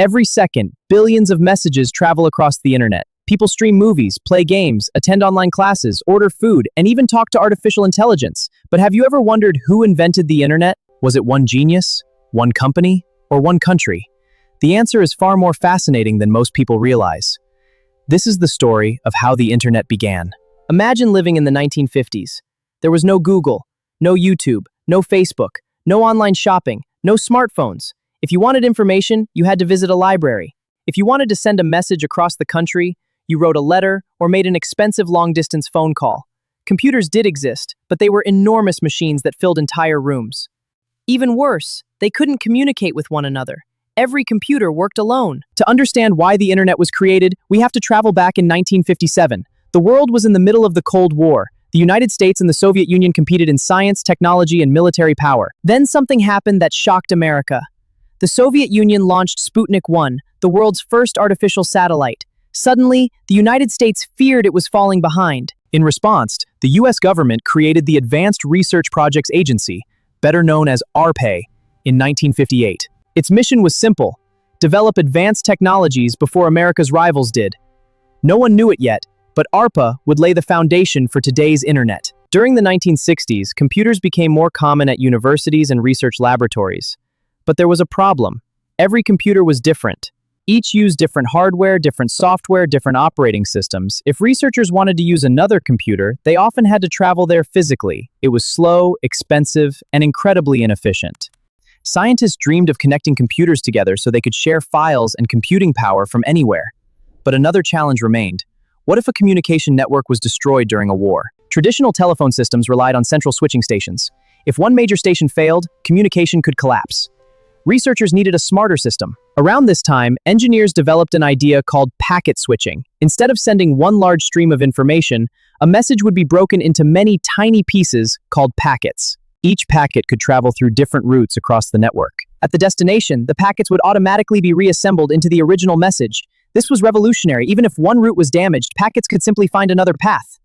Every second, billions of messages travel across the internet. People stream movies, play games, attend online classes, order food, and even talk to artificial intelligence. But have you ever wondered who invented the internet? Was it one genius, one company, or one country? The answer is far more fascinating than most people realize. This is the story of how the internet began. Imagine living in the 1950s. There was no Google, no YouTube, no Facebook, no online shopping, no smartphones. If you wanted information, you had to visit a library. If you wanted to send a message across the country, you wrote a letter or made an expensive long-distance phone call. Computers did exist, but they were enormous machines that filled entire rooms. Even worse, they couldn't communicate with one another. Every computer worked alone. To understand why the internet was created, we have to travel back in 1957. The world was in the middle of the Cold War. The United States and the Soviet Union competed in science, technology, and military power. Then something happened that shocked America. The Soviet Union launched Sputnik 1, the world's first artificial satellite. Suddenly, the United States feared it was falling behind. In response, the US government created the Advanced Research Projects Agency, better known as ARPANET, in 1958. Its mission was simple: develop advanced technologies before America's rivals did. No one knew it yet, but ARPA would lay the foundation for today's internet. During the 1960s, computers became more common at universities and research laboratories. But there was a problem. Every computer was different. Each used different hardware, different software, different operating systems. If researchers wanted to use another computer, they often had to travel there physically. It was slow, expensive, and incredibly inefficient. Scientists dreamed of connecting computers together so they could share files and computing power from anywhere. But another challenge remained. What if a communication network was destroyed during a war? Traditional telephone systems relied on central switching stations. If one major station failed, communication could collapse. Researchers needed a smarter system. Around this time, engineers developed an idea called packet switching. Instead of sending one large stream of information, a message would be broken into many tiny pieces called packets. Each packet could travel through different routes across the network. At the destination, the packets would automatically be reassembled into the original message. This was revolutionary. Even if one route was damaged, packets could simply find another path.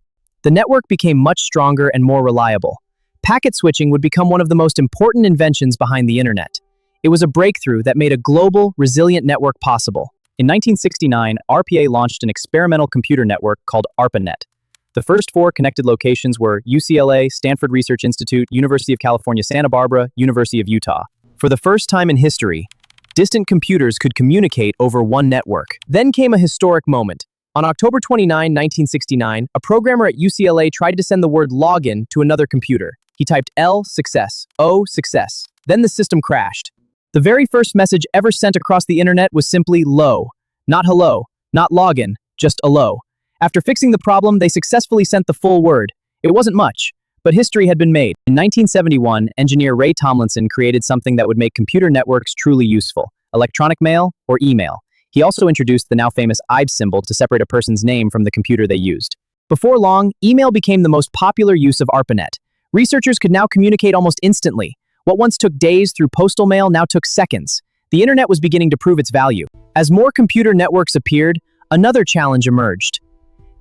The network became much stronger and more reliable. Packet switching would become one of the most important inventions behind the internet. It was a breakthrough that made a global, resilient network possible. In 1969, RPA launched an experimental computer network called ARPANET. The first 4 connected locations were UCLA, Stanford Research Institute, University of California, Santa Barbara, University of Utah. For the first time in history, distant computers could communicate over one network. Then came a historic moment. On October 29, 1969, a programmer at UCLA tried to send the word login to another computer. He typed L, success, O, success. Then the system crashed. The very first message ever sent across the internet was simply "low." Not hello, not login, just "allo." After fixing the problem, they successfully sent the full word. It wasn't much, but history had been made. In 1971, engineer Ray Tomlinson created something that would make computer networks truly useful: electronic mail or email. He also introduced the now famous IB symbol to separate a person's name from the computer they used. Before long, email became the most popular use of ARPANET. Researchers could now communicate almost instantly. What once took days through postal mail now took seconds. The internet was beginning to prove its value. As more computer networks appeared, another challenge emerged.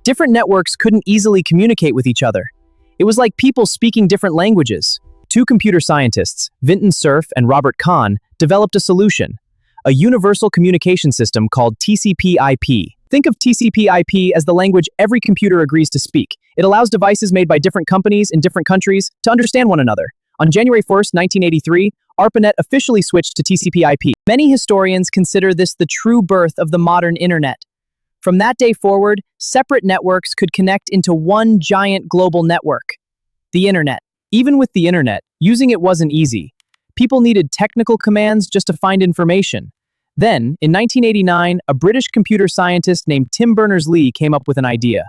Different networks couldn't easily communicate with each other. It was like people speaking different languages. 2 computer scientists, Vinton Cerf and Robert Kahn, developed a solution: a universal communication system called TCP/IP. Think of TCP/IP as the language every computer agrees to speak. It allows devices made by different companies in different countries to understand one another. On January 1st, 1983, ARPANET officially switched to TCP/IP. Many historians consider this the true birth of the modern internet. From that day forward, separate networks could connect into one giant global network: the internet. Even with the internet, using it wasn't easy. People needed technical commands just to find information. Then, in 1989, a British computer scientist named Tim Berners-Lee came up with an idea.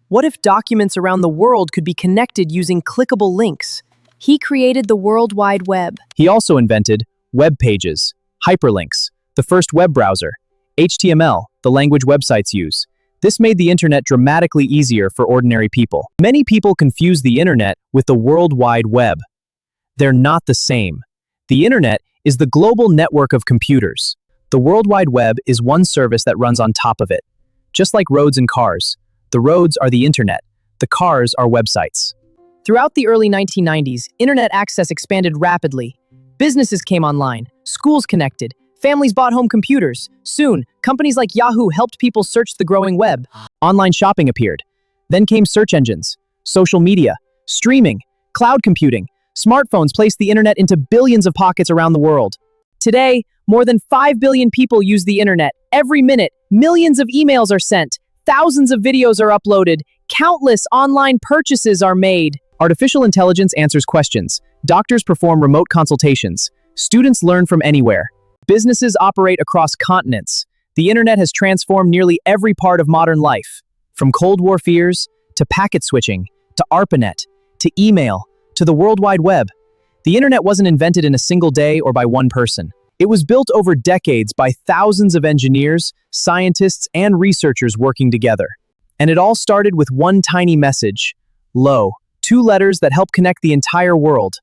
What if documents around the world could be connected using clickable links? He created the World Wide Web. He also invented web pages, hyperlinks, the first web browser, HTML, the language websites use. This made the internet dramatically easier for ordinary people. Many people confuse the internet with the World Wide Web. They're not the same. The internet is the global network of computers. The World Wide Web is one service that runs on top of it. Just like roads and cars, the roads are the internet, the cars are websites. Throughout the early 1990s, internet access expanded rapidly. Businesses came online, schools connected, Families bought home computers. Soon, companies like Yahoo helped people search the growing web. Online shopping appeared. Then came search engines, social media, streaming, cloud computing. Smartphones placed the internet into billions of pockets around the world. Today, more than 5 billion people use the internet. Every minute, millions of emails are sent, thousands of videos are uploaded, countless online purchases are made. Artificial intelligence answers questions. Doctors perform remote consultations. Students learn from anywhere. Businesses operate across continents. The internet has transformed nearly every part of modern life. From Cold War fears, to packet switching, to ARPANET, to email, to the World Wide Web. The internet wasn't invented in a single day or by one person. It was built over decades by thousands of engineers, scientists, and researchers working together. And it all started with one tiny message, LO, 2 letters that help connect the entire world.